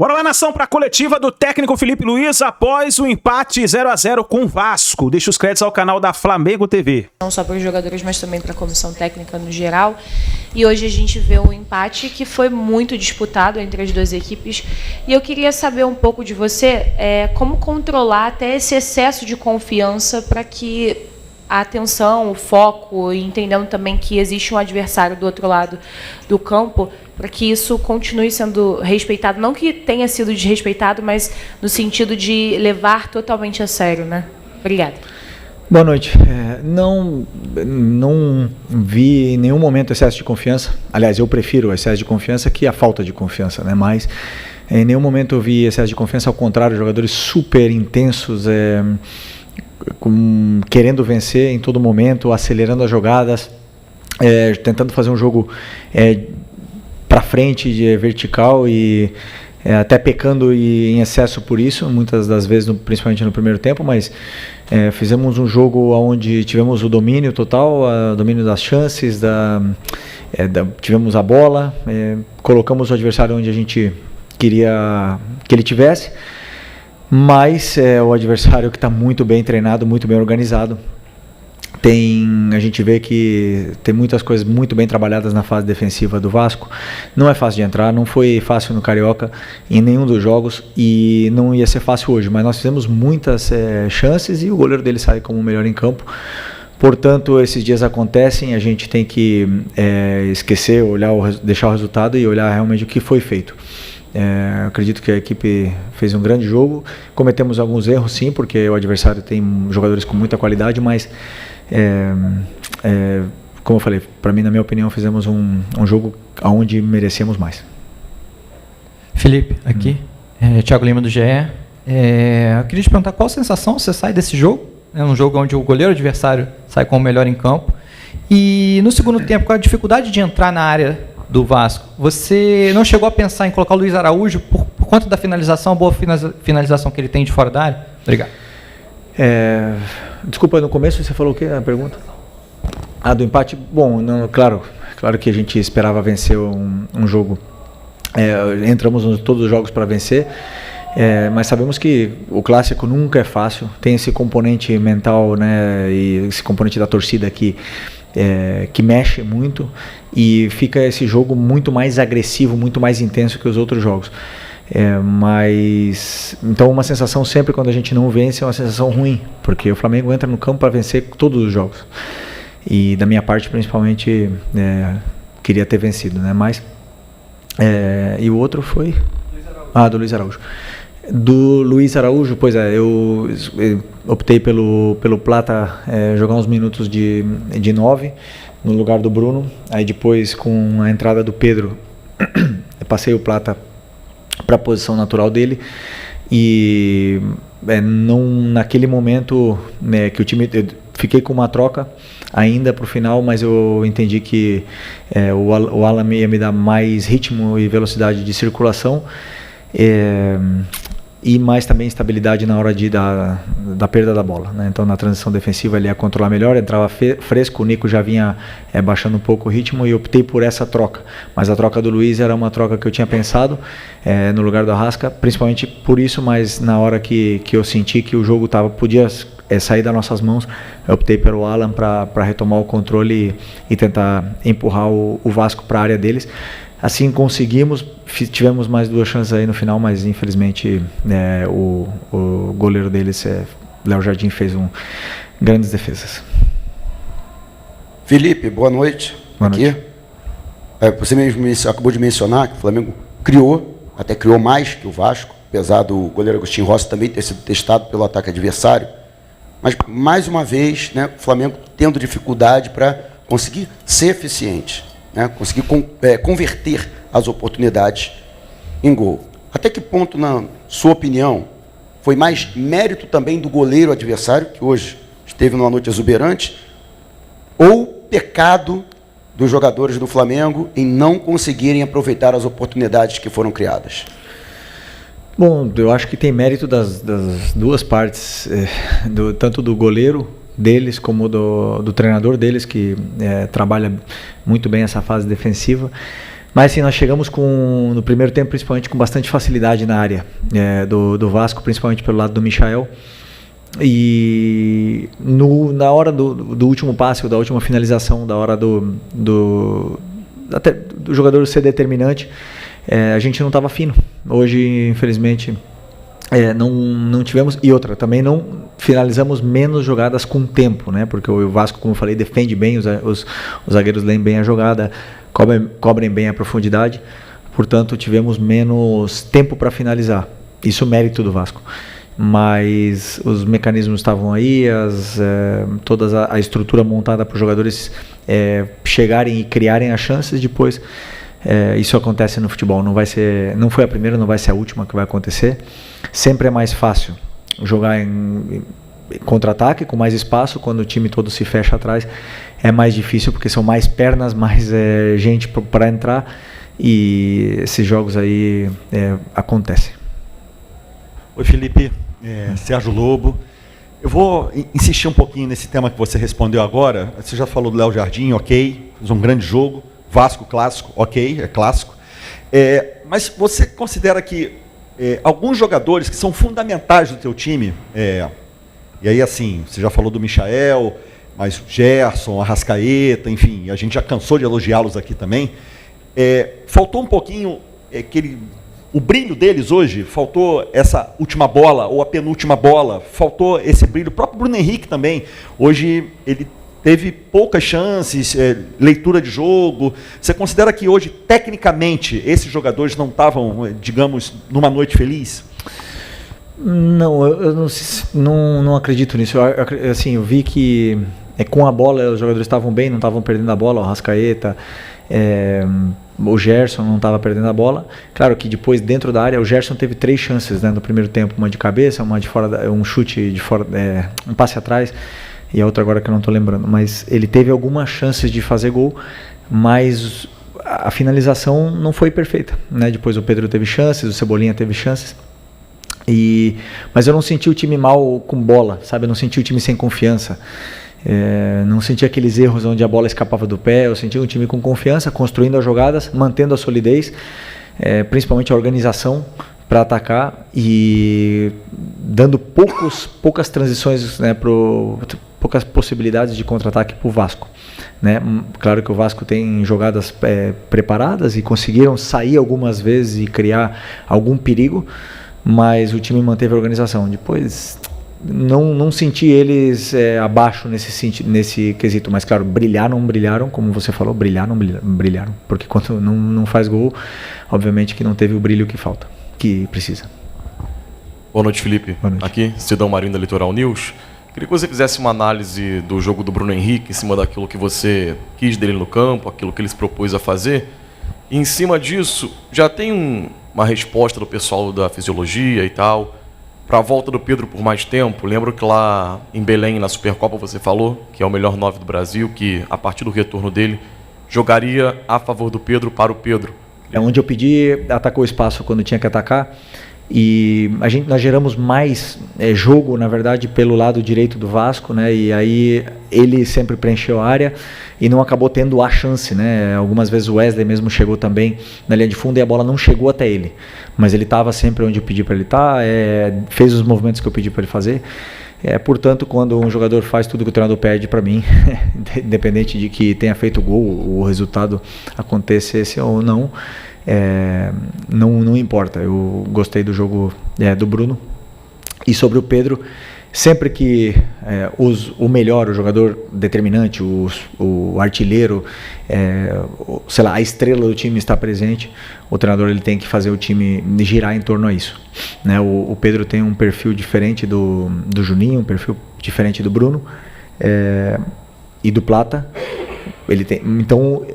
Bora lá, nação, para a coletiva do técnico Felipe Luiz após o empate 0-0 com o Vasco. Deixa os créditos ao canal da Flamengo TV. Não só para os jogadores, mas também para a comissão técnica no geral. E hoje a gente vê um empate que foi muito disputado entre as duas equipes. E eu queria saber um pouco de você, como controlar até esse excesso de confiança para que a atenção, o foco, e entendendo também que existe um adversário do outro lado do campo, para que isso continue sendo respeitado, não que tenha sido desrespeitado, mas no sentido de levar totalmente a sério, né? Obrigada. Boa noite. Não vi em nenhum momento excesso de confiança. Aliás, eu prefiro o excesso de confiança que a falta de confiança, né? Mas em nenhum momento eu vi excesso de confiança, ao contrário, jogadores super intensos, querendo vencer em todo momento, acelerando as jogadas, tentando fazer um jogo para frente, vertical, e até pecando em excesso por isso, muitas das vezes, principalmente no primeiro tempo, mas fizemos um jogo onde tivemos o domínio total, o domínio das chances, tivemos a bola, colocamos o adversário onde a gente queria que ele tivesse, mas é o adversário que está muito bem treinado, muito bem organizado. A gente vê que tem muitas coisas muito bem trabalhadas na fase defensiva do Vasco. Não é fácil de entrar, não foi fácil no Carioca em nenhum dos jogos e não ia ser fácil hoje, mas nós fizemos muitas chances e o goleiro dele sai como o melhor em campo. Portanto, esses dias acontecem, a gente tem que esquecer, deixar o resultado e olhar realmente o que foi feito. Acredito que a equipe fez um grande jogo, cometemos alguns erros sim, porque o adversário tem jogadores com muita qualidade, mas como eu falei, para mim, na minha opinião, fizemos um jogo onde merecíamos mais. Felipe, aqui, Thiago Lima do GE. Eu queria te perguntar qual a sensação você sai desse jogo, um jogo onde o goleiro adversário sai com o melhor em campo, e no segundo tempo, qual a dificuldade de entrar na área do Vasco? Você não chegou a pensar em colocar o Luiz Araújo por conta da finalização, a boa finalização que ele tem de fora da área? Obrigado. Desculpa, no começo você falou o que? A pergunta? Do empate? Bom, claro que a gente esperava vencer um jogo. Entramos em todos os jogos para vencer, mas sabemos que o clássico nunca é fácil. Tem esse componente mental, né, e esse componente da torcida que mexe muito, e fica esse jogo muito mais agressivo, muito mais intenso que os outros jogos. Então uma sensação sempre quando a gente não vence é uma sensação ruim, porque o Flamengo entra no campo para vencer todos os jogos, e da minha parte principalmente queria ter vencido, né? E o outro foi do Luiz Araújo. Do Luiz Araújo, pois eu optei pelo Plata jogar uns minutos de 9 no lugar do Bruno. Aí depois, com a entrada do Pedro, eu passei o Plata para a posição natural dele, e naquele momento que o time, eu fiquei com uma troca ainda para o final, mas eu entendi que o Alan ia me dar mais ritmo e velocidade de circulação, e mais também estabilidade na hora da perda da bola, né? Então na transição defensiva ele ia controlar melhor, entrava fresco, o Nico já vinha baixando um pouco o ritmo, e optei por essa troca. Mas a troca do Luiz era uma troca que eu tinha pensado no lugar do Arrasca, principalmente por isso, mas na hora que eu senti que o jogo podia sair das nossas mãos, eu optei pelo Alan para retomar o controle e tentar empurrar o Vasco para a área deles. Assim conseguimos, tivemos mais 2 chances aí no final, mas infelizmente o goleiro deles, Léo Jardim, fez grandes defesas. Felipe, boa noite. Boa noite. Você mesmo acabou de mencionar que o Flamengo até criou mais que o Vasco, apesar do goleiro Agostinho Rossi também ter sido testado pelo ataque adversário. Mas, mais uma vez, né, o Flamengo tendo dificuldade para conseguir ser eficiente, né, conseguir converter as oportunidades em gol. Até que ponto, na sua opinião, foi mais mérito também do goleiro adversário, que hoje esteve numa noite exuberante, ou pecado dos jogadores do Flamengo em não conseguirem aproveitar as oportunidades que foram criadas? Bom, eu acho que tem mérito das duas partes, tanto do goleiro deles como do treinador deles, que trabalha muito bem essa fase defensiva. Mas assim, nós chegamos no primeiro tempo, principalmente com bastante facilidade na área do Vasco, principalmente pelo lado do Michael. E na hora do último passe, ou da última finalização, da hora do jogador ser determinante, a gente não estava fino. Hoje, infelizmente, não tivemos. E outra, também não finalizamos menos jogadas com tempo, né? Porque o Vasco, como eu falei, defende bem, os zagueiros leem bem a jogada, cobrem bem a profundidade. Portanto, tivemos menos tempo para finalizar. Isso é mérito do Vasco. Mas os mecanismos estavam aí, toda a estrutura montada para os jogadores chegarem e criarem as chances. Depois, isso acontece no futebol. Não foi a primeira, não vai ser a última que vai acontecer. Sempre é mais fácil jogar em contra-ataque, com mais espaço. Quando o time todo se fecha atrás, é mais difícil, porque são mais pernas, mais gente para entrar. E esses jogos aí acontecem. Oi, Felipe. Sérgio Lobo. Eu vou insistir um pouquinho nesse tema que você respondeu agora. Você já falou do Léo Jardim, ok, fez um grande jogo. Vasco, clássico, ok, é clássico. Mas você considera que alguns jogadores que são fundamentais do teu time, e aí assim, você já falou do Michael, mas o Gerson, Arrascaeta, enfim, a gente já cansou de elogiá-los aqui também, faltou um pouquinho o brilho deles hoje, faltou essa última bola, ou a penúltima bola, faltou esse brilho. O próprio Bruno Henrique também, hoje ele teve poucas chances, leitura de jogo. Você considera que hoje, tecnicamente, esses jogadores não estavam, digamos, numa noite feliz? Não, eu não acredito nisso. Eu vi que com a bola os jogadores estavam bem, não estavam perdendo a bola, o Arrascaeta, o Gerson não estava perdendo a bola. Claro que depois, dentro da área, o Gerson teve 3 chances, né, no primeiro tempo, uma de cabeça, uma de fora, um chute de fora, um passe atrás, e a outra agora que eu não estou lembrando. Mas ele teve algumas chances de fazer gol, mas a finalização não foi perfeita, né? Depois o Pedro teve chances, o Cebolinha teve chances. Mas eu não senti o time mal com bola, sabe? Eu não senti o time sem confiança. Não senti aqueles erros onde a bola escapava do pé. Eu senti um time com confiança, construindo as jogadas, mantendo a solidez, principalmente a organização para atacar e dando poucas transições, né, poucas possibilidades de contra-ataque para o Vasco, né? Claro que o Vasco tem jogadas preparadas e conseguiram sair algumas vezes e criar algum perigo, mas o time manteve a organização. Depois não senti eles abaixo nesse quesito, mas claro, brilharam, como você falou, brilharam, porque quando não faz gol, obviamente que não teve o brilho que precisa. Boa noite, Felipe. Boa noite. Aqui, Cidão Marinho da Litoral News. Queria que você fizesse uma análise do jogo do Bruno Henrique, em cima daquilo que você quis dele no campo, aquilo que ele se propôs a fazer. E em cima disso, já tem uma resposta do pessoal da fisiologia e tal, para a volta do Pedro por mais tempo. Lembro que lá em Belém, na Supercopa, você falou que é o melhor 9 do Brasil, que a partir do retorno dele, jogaria a favor do Pedro para o Pedro. Onde eu pedi, atacou o espaço quando tinha que atacar. E nós geramos mais jogo, na verdade, pelo lado direito do Vasco, né? E aí ele sempre preencheu a área e não acabou tendo a chance, né? Algumas vezes o Wesley mesmo chegou também na linha de fundo e a bola não chegou até ele, mas ele estava sempre onde eu pedi para ele estar, fez os movimentos que eu pedi para ele fazer. Portanto, quando um jogador faz tudo que o treinador pede para mim, independente de que tenha feito gol, o resultado acontecesse ou não, não importa. Eu gostei do jogo do Bruno. E sobre o Pedro, sempre que o melhor, o jogador determinante, o artilheiro, sei lá, a estrela do time está presente, o treinador ele tem que fazer o time girar em torno a isso, né? O Pedro tem um perfil diferente do Juninho, um perfil diferente do Bruno e do Plata. Então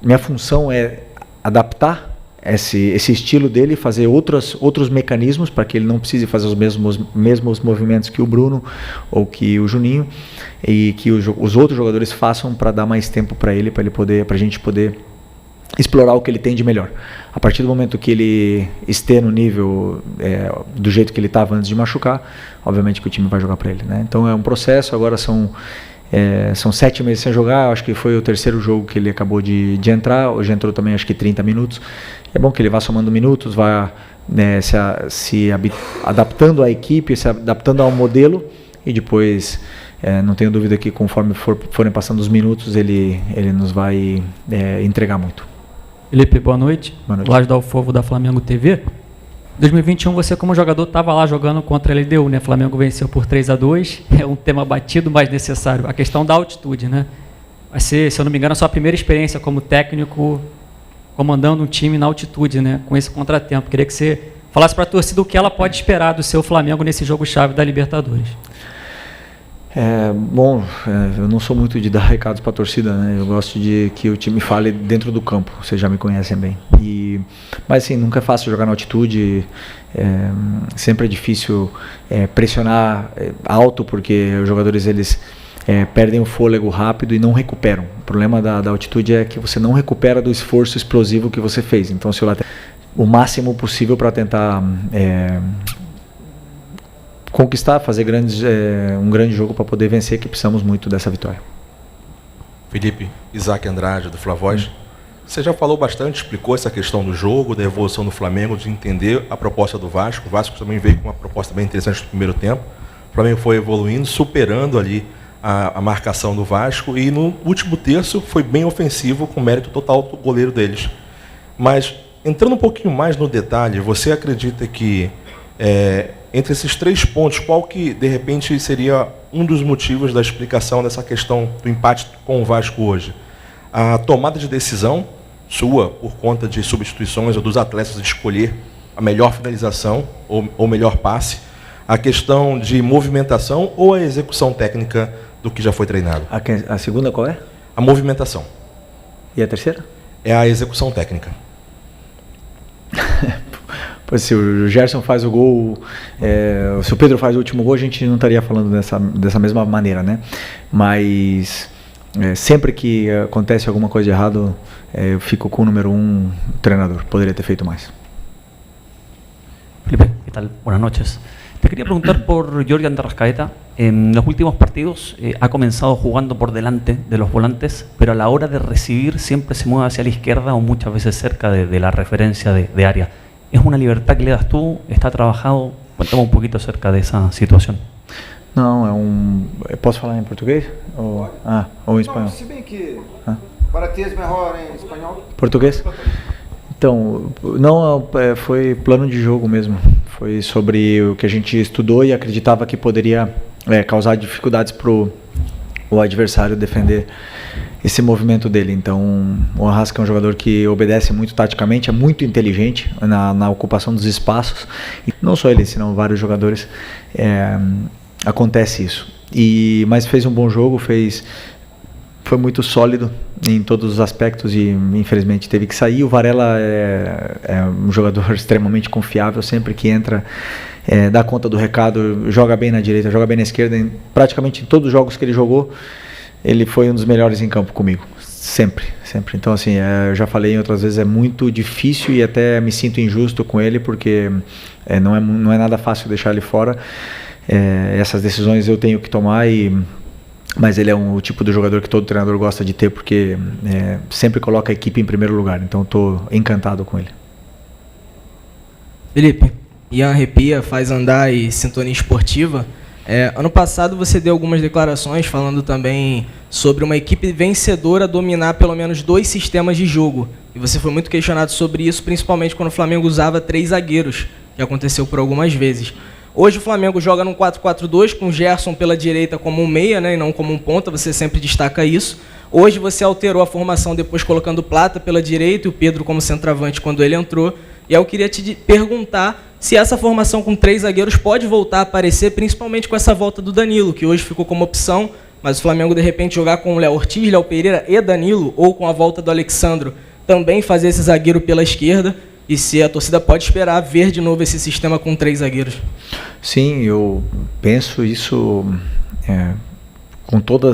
minha função é adaptar esse estilo dele, fazer outros mecanismos para que ele não precise fazer os mesmos movimentos que o Bruno ou que o Juninho, e que os outros jogadores façam, para dar mais tempo para ele, para a gente poder explorar o que ele tem de melhor. A partir do momento que ele esteja no nível do jeito que ele estava antes de machucar, obviamente que o time vai jogar para ele, né? Então é um processo. Agora são São 7 meses sem jogar, acho que foi o terceiro jogo que ele acabou de entrar, hoje entrou também acho que 30 minutos. É bom que ele vá somando minutos, vá se adaptando à equipe, se adaptando ao modelo, e depois não tenho dúvida que conforme forem passando os minutos ele nos vai entregar muito. Felipe, boa noite. Boa noite. Laje Dalfovo da Flamengo TV. 2021 você como jogador estava lá jogando contra a LDU, né? Flamengo venceu por 3-2, é um tema batido, mas necessário. A questão da altitude, né? Vai ser, se eu não me engano, a sua primeira experiência como técnico comandando um time na altitude, né? Com esse contratempo. Queria que você falasse para a torcida o que ela pode esperar do seu Flamengo nesse jogo-chave da Libertadores. Eu não sou muito de dar recados para a torcida, né? Eu gosto de que o time fale dentro do campo, vocês já me conhecem bem. Mas sim, nunca é fácil jogar na altitude, sempre é difícil pressionar alto, porque os jogadores eles perdem o fôlego rápido e não recuperam. O problema da altitude é que você não recupera do esforço explosivo que você fez. Então, se o máximo possível para tentar conquistar, fazer um grande jogo para poder vencer, que precisamos muito dessa vitória. Felipe, Isaac Andrade, do Flavoz. Você já falou bastante, explicou essa questão do jogo, da evolução do Flamengo, de entender a proposta do Vasco. O Vasco também veio com uma proposta bem interessante no primeiro tempo. O Flamengo foi evoluindo, superando ali a marcação do Vasco, e no último terço foi bem ofensivo, com mérito total do goleiro deles. Mas, entrando um pouquinho mais no detalhe, você acredita que entre esses 3 pontos, qual que, de repente, seria um dos motivos da explicação dessa questão do empate com o Vasco hoje? A tomada de decisão sua, por conta de substituições ou dos atletas de escolher a melhor finalização ou melhor passe, a questão de movimentação ou a execução técnica do que já foi treinado? A segunda qual é? A movimentação. E a terceira? É a execução técnica. Pois se o Gerson faz o gol, se o Pedro faz o último gol, a gente não estaria falando dessa mesma maneira, né? Mas sempre que acontece alguma coisa de errado, eu fico com o número 1 treinador. Poderia ter feito mais. Felipe, ¿qué tal? Buenas noches. Te quería preguntar por Jorge de Arrascaeta. En los últimos partidos ha comenzado jugando por delante de los volantes, pero a la hora de recibir siempre se mueve hacia la izquierda o muchas veces cerca de la referencia de área. ¿Es una libertad que le das tú? ¿Está trabajado? Cuéntame un poquito acerca de esa situación. Não, posso falar em português? Ou em espanhol? Se bem que para ti é melhor em espanhol. Português? Então, não, foi plano de jogo mesmo. Foi sobre o que a gente estudou e acreditava que poderia causar dificuldades para o adversário defender esse movimento dele. Então, o Arrasca é um jogador que obedece muito taticamente, é muito inteligente na ocupação dos espaços. E não só ele, senão vários jogadores, acontece isso. Mas fez um bom jogo, foi muito sólido em todos os aspectos e infelizmente teve que sair. O Varela é um jogador extremamente confiável, sempre que entra dá conta do recado, joga bem na direita, joga bem na esquerda. Praticamente em todos os jogos que ele jogou, ele foi um dos melhores em campo comigo, sempre. Então assim, eu já falei outras vezes, é muito difícil e até me sinto injusto com ele, porque não é nada fácil deixar ele fora. Essas decisões eu tenho que tomar, mas ele é o tipo de jogador que todo treinador gosta de ter, porque sempre coloca a equipe em primeiro lugar. Então estou encantado com ele. Felipe, Ian Arrepia, Faz Andar e Sintonia Esportiva. Ano passado você deu algumas declarações falando também sobre uma equipe vencedora dominar pelo menos 2 sistemas de jogo. E você foi muito questionado sobre isso, principalmente quando o Flamengo usava 3 zagueiros, que aconteceu por algumas vezes. Hoje o Flamengo joga num 4-4-2 com o Gerson pela direita como um meia, né, e não como um ponta, você sempre destaca isso. Hoje você alterou a formação depois colocando o Plata pela direita e o Pedro como centroavante quando ele entrou. E eu queria te perguntar se essa formação com 3 zagueiros pode voltar a aparecer, principalmente com essa volta do Danilo, que hoje ficou como opção, mas o Flamengo de repente jogar com o Léo Ortiz, Léo Pereira e Danilo, ou com a volta do Alexandro, também fazer esse zagueiro pela esquerda. E se a torcida pode esperar ver de novo esse sistema com 3 zagueiros? Sim, eu penso isso com toda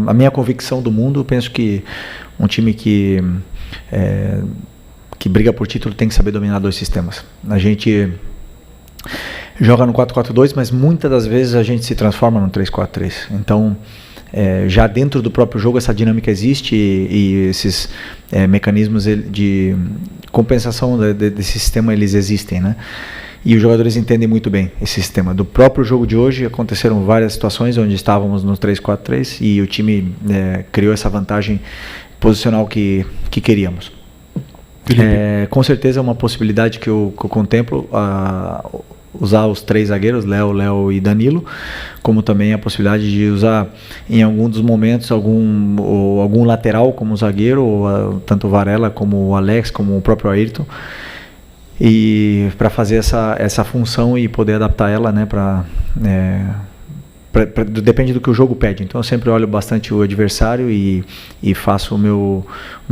a minha convicção do mundo. Eu penso que um time que briga por título tem que saber dominar 2 sistemas. A gente joga no 4-4-2, mas muitas das vezes a gente se transforma no 3-4-3. Então, já dentro do próprio jogo essa dinâmica existe e esses mecanismos de compensação desse sistema, eles existem, né? E os jogadores entendem muito bem esse sistema. Do próprio jogo de hoje, aconteceram várias situações onde estávamos no 3-4-3 e o time criou essa vantagem posicional que queríamos. Com certeza é uma possibilidade que eu contemplo, usar os 3 zagueiros, Léo e Danilo, como também a possibilidade de usar em algum dos momentos algum lateral como zagueiro, ou tanto o Varela como o Alex, como o próprio Ayrton, e para fazer essa função e poder adaptar ela, né, depende do que o jogo pede. Então eu sempre olho bastante o adversário e faço o meu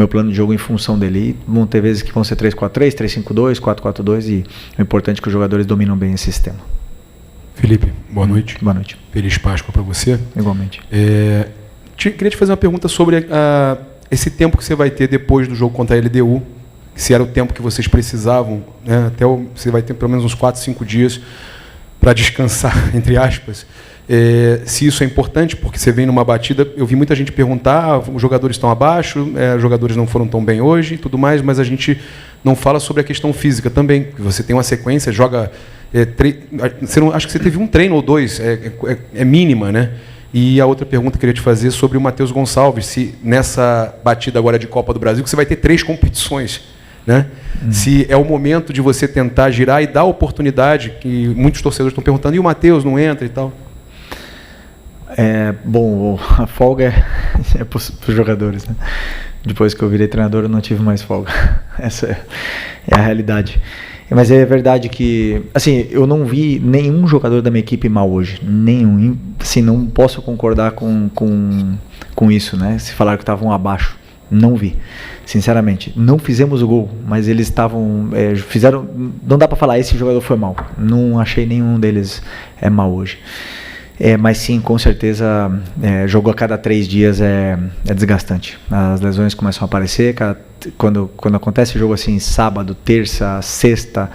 plano de jogo em função dele. E vão ter vezes que vão ser 3-4-3, 3-5-2, 4-4-2 e o importante é que os jogadores dominam bem esse sistema. Felipe, boa noite. Boa noite. Feliz Páscoa para você. Igualmente. Queria te fazer uma pergunta sobre esse tempo que você vai ter depois do jogo contra a LDU, se era o tempo que vocês precisavam, né? Você vai ter pelo menos uns 4, 5 dias para descansar, entre aspas. Se isso é importante, porque você vem numa batida, eu vi muita gente perguntar, os jogadores estão abaixo, os jogadores não foram tão bem hoje e tudo mais, mas a gente não fala sobre a questão física também. Você tem uma sequência, joga... acho que você teve um treino ou 2, é mínima, né? E a outra pergunta que eu queria te fazer sobre o Matheus Gonçalves, se nessa batida agora de Copa do Brasil, que você vai ter 3 competições, né? Se é o momento de você tentar girar e dar oportunidade, que muitos torcedores estão perguntando, e o Matheus não entra e tal? Bom, a folga é para os jogadores, né? Depois que eu virei treinador, eu não tive mais folga. Essa é a realidade. Mas é verdade que, assim, eu não vi nenhum jogador da minha equipe mal hoje. Nenhum. Assim, não posso concordar com isso, né? Se falaram que estavam abaixo. Não vi. Sinceramente. Não fizemos o gol, mas eles estavam... fizeram... Não dá para falar, esse jogador foi mal. Não achei nenhum deles mal hoje. Mas sim, com certeza, jogo a cada 3 dias é desgastante. As lesões começam a aparecer. Quando acontece jogo assim, sábado, terça, sexta,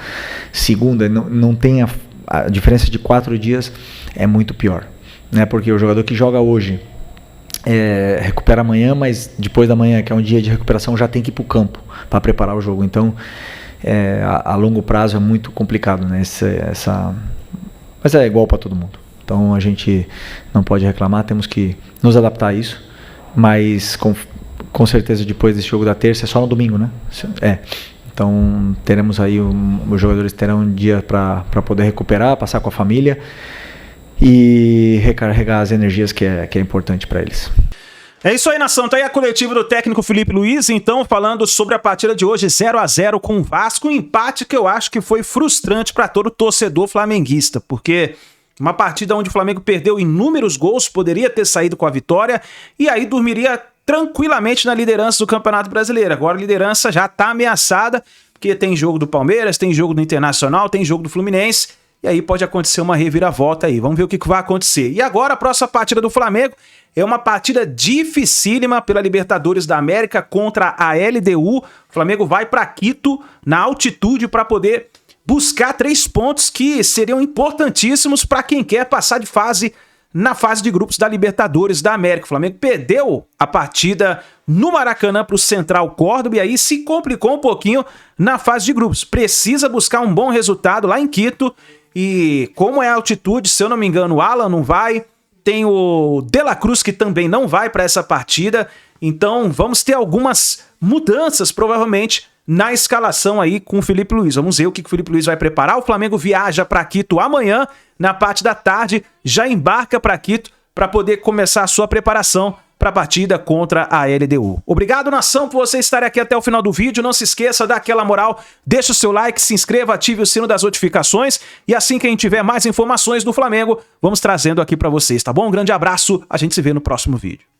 segunda, não tem a diferença de 4 dias, é muito pior, né? Porque o jogador que joga hoje recupera amanhã, mas depois da manhã, que é um dia de recuperação, já tem que ir para o campo para preparar o jogo. Então, a longo prazo é muito complicado, né? Mas é igual para todo mundo. Então a gente não pode reclamar, temos que nos adaptar a isso, mas com certeza depois desse jogo da terça é só no domingo, né? Então teremos aí, os jogadores terão um dia para poder recuperar, passar com a família e recarregar as energias que é importante para eles. É isso aí, nação. Tá aí a coletiva do técnico Felipe Luiz, então, falando sobre a partida de hoje, 0-0 com o Vasco, um empate que eu acho que foi frustrante para todo torcedor flamenguista, porque uma partida onde o Flamengo perdeu inúmeros gols, poderia ter saído com a vitória e aí dormiria tranquilamente na liderança do Campeonato Brasileiro. Agora a liderança já está ameaçada, porque tem jogo do Palmeiras, tem jogo do Internacional, tem jogo do Fluminense, e aí pode acontecer uma reviravolta aí. Vamos ver o que vai acontecer. E agora a próxima partida do Flamengo é uma partida dificílima pela Libertadores da América contra a LDU. O Flamengo vai para Quito, na altitude, para poder buscar 3 pontos que seriam importantíssimos para quem quer passar de fase na fase de grupos da Libertadores da América. O Flamengo perdeu a partida no Maracanã para o Central Córdoba e aí se complicou um pouquinho na fase de grupos. Precisa buscar um bom resultado lá em Quito e como é a altitude, se eu não me engano, o Alan não vai, tem o De La Cruz que também não vai para essa partida, então vamos ter algumas mudanças provavelmente na escalação aí com o Felipe Luiz. Vamos ver o que o Felipe Luiz vai preparar. O Flamengo viaja para Quito amanhã, na parte da tarde, já embarca para Quito para poder começar a sua preparação para a partida contra a LDU. Obrigado, nação, por você estar aqui até o final do vídeo. Não se esqueça, dá aquela moral, deixa o seu like, se inscreva, ative o sino das notificações e assim que a gente tiver mais informações do Flamengo, vamos trazendo aqui para vocês, tá bom? Um grande abraço, a gente se vê no próximo vídeo.